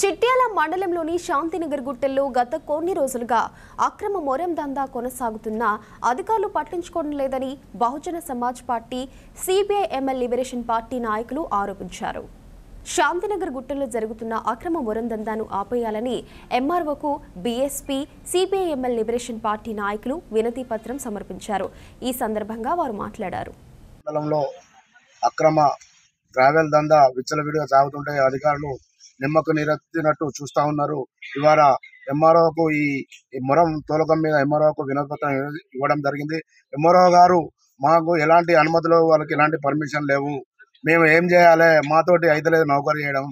చిట్యాల మండలంలోని శాంతినగర్ గుట్టల్లో గత కొన్ని రోజులుగా అక్రమ మొరం దందా కొనసాగుతున్నా అధికారులు పట్టించుకోవడం లేదని Bahujan Samaj party CPI ML liberation party నాయకులు ఆరోపించారు. శాంతినగర్ గుట్టల్లో జరుగుతున్న అక్రమ మొరం దందాను ఆపేయాలని ఎంఆర్ఓకు BSP CPI ML liberation party నాయకులు వినతి పత్రం సమర్పించారు. ఈ సందర్భంగా వారు మాట్లాడారు. అక్రమ ట్రావెల్ దందా విచ్చలవిడిగా సాగుతుంటే అధికారులు నిమ్మకు నీరెత్తినట్టు చూస్తా ఉన్నారు. ఇవాళ ఎంఆర్ఓకు ఈ మొరం తోలకం మీద ఎంఆర్ఓకు వినతిపత్రం ఇవ్వడం జరిగింది. ఎంఆర్ఓ గారు మాకు ఎలాంటి అనుమతులు, వాళ్ళకి ఎలాంటి పర్మిషన్ లేవు, మేము ఏం చేయాలి, మాతోటి అయితలేదు నౌకరీ చేయడం.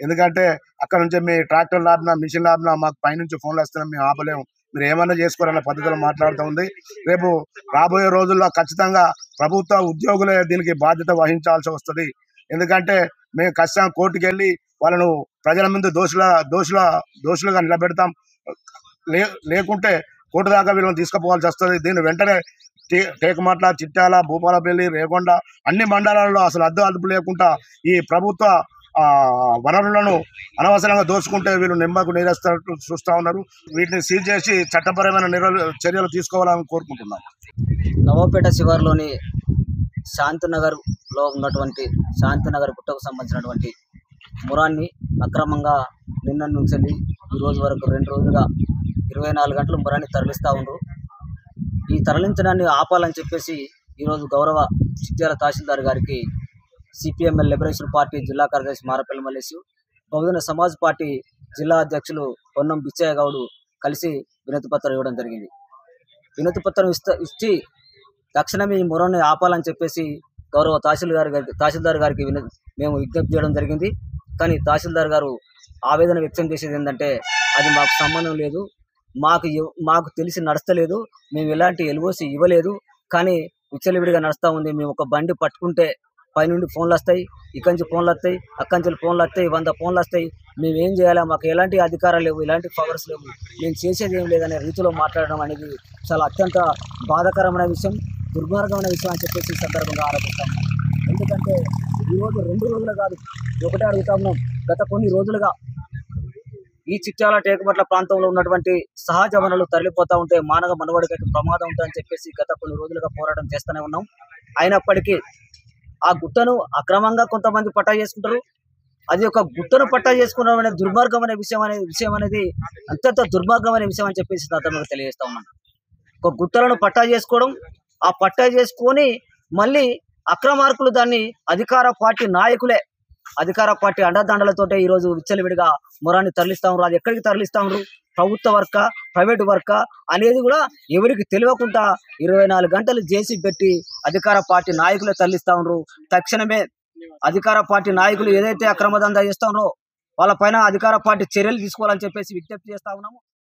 ఎందుకంటే అక్కడ నుంచి మీ ట్రాక్టర్ లాభినా మిషన్ లాభినా మాకు పైనుంచి ఫోన్లు వస్తున్నాం, మేము ఆపలేము, మీరు ఏమన్నా చేసుకోవాలనే పద్ధతిలో మాట్లాడుతూ ఉంది. రేపు రాబోయే రోజుల్లో ఖచ్చితంగా ప్రభుత్వ ఉద్యోగులే దీనికి బాధ్యత వహించాల్సి వస్తుంది. ఎందుకంటే మేము ఖచ్చితంగా కోర్టుకు వెళ్ళి వాళ్ళను ప్రజల ముందు దోషులుగా నిలబెడతాం. లేకుంటే కోర్టు దాకా వీళ్ళని తీసుకుపోవాల్సి వస్తుంది. దీన్ని వెంటనే టేకమాట్ల, చిట్యాల, భూపాలపల్లి, రేగొండ అన్ని మండలాల్లో అసలు అదుపు లేకుండా ఈ ప్రభుత్వ వనరులను అనవసరంగా దోచుకుంటే వీళ్ళు నిమ్మకు నీరేస్తున్నట్టు చూస్తూ ఉన్నారు. వీటిని సీజ్ చేసి చట్టపరమైన చర్యలు తీసుకోవాలని కోరుకుంటున్నాం. నవాపేట శివారులోని శాంతినగర్లో ఉన్నటువంటి శాంతినగర్ గుట్టకు సంబంధించినటువంటి మురాన్ని అక్రమంగా నిన్న నుంచి ఈ రోజు వరకు 2 రోజులుగా 24 గంటలు మురాన్ని తరలిస్తూ ఉన్నారు. ఈ తరలించడాన్ని ఆపాలని చెప్పేసి ఈరోజు గౌరవ చిట్యాల తహసీల్దార్ గారికి సిపిఎంఎల్ లిబరేషన్ పార్టీ జిల్లా కార్యదర్శి మారపల్లి మల్లేశు, బహుజన సమాజ్ పార్టీ జిల్లా అధ్యక్షులు పొన్నం బిచ్చయ్య గౌడు కలిసి వినతిపత్రం ఇవ్వడం జరిగింది. వినతిపత్రం ఇచ్చి తక్షణమే ఈ మురాన్ని ఆపాలని చెప్పేసి గౌరవ తహసీల్దార్ గారికి మేము విజ్ఞప్తి చేయడం జరిగింది. కానీ తహసీల్దార్ గారు ఆవేదన వ్యక్తం చేసేది ఏంటంటే, అది మాకు సంబంధం లేదు, మాకు తెలిసి నడుస్తలేదు, మేము ఎలాంటి ఎల్ఓసి ఇవ్వలేదు, కానీ విచ్చలవిడిగా నడుస్తూ ఉంది. మేము ఒక బండి పట్టుకుంటే పైనుండి ఫోన్లు వస్తాయి, ఇక్కడి నుంచి ఫోన్లు వస్తాయి, అక్కడి నుంచి ఫోన్లు వస్తాయి, 100 ఫోన్లు వస్తాయి, మేము ఏం చేయాలా, మాకు ఎలాంటి అధికారాలు లేవు, ఎలాంటి పవర్స్ లేవు, మేము చేసేది ఏం లేదనే రీతిలో మాట్లాడడం అనేది చాలా అత్యంత బాధాకరమైన విషయం, దుర్మార్గమైన విషయం అని చెప్పేసి ఈ సందర్భంగా ఆరోపిస్తాము. ఎందుకంటే ఈరోజు 2 రోజులు కాదు, ఒకటే అడుగుతా ఉన్నాం. గత కొన్ని రోజులుగా ఈ చిట్యాల టేకమట్ల ప్రాంతంలో ఉన్నటువంటి సహజ వనరులు తరలిపోతూ ఉంటే మానవ మనుగడకి ప్రమాదం ఉంటుందని చెప్పేసి గత కొన్ని రోజులుగా పోరాటం చేస్తూనే ఉన్నాం. అయినప్పటికీ ఆ గుట్టను అక్రమంగా కొంతమంది పట్టా చేసుకుంటారు. అది ఒక గుట్టను పట్టా చేసుకోవడం అనేది దుర్మార్గమైన విషయం అనేది అత్యంత దుర్మార్గమైన విషయం అని చెప్పేసి సందర్భంగా తెలియజేస్తా ఉన్నాను. ఒక గుట్టలను పట్టా చేసుకోవడం, ఆ పట్టా చేసుకొని మళ్ళీ అక్రమార్కులు దాన్ని అధికార పార్టీ అండదండలతోటే ఈరోజు విచ్చలవిడిగా మొరాన్ని తరలిస్తా ఉన్నారు. అది ఎక్కడికి తరలిస్తా ఉన్నారు, ప్రభుత్వ వర్క, ప్రైవేటు వర్క అనేది కూడా ఎవరికి తెలియకుండా 24 గంటలు జేసీ పెట్టి అధికార పార్టీ నాయకులే తరలిస్తా ఉన్నారు. తక్షణమే అధికార పార్టీ నాయకులు ఏదైతే అక్రమ దందా చేస్తా ఉన్నారో వాళ్ళ పైన అధికార పార్టీ చర్యలు తీసుకోవాలని చెప్పేసి విజ్ఞప్తి చేస్తా ఉన్నాము.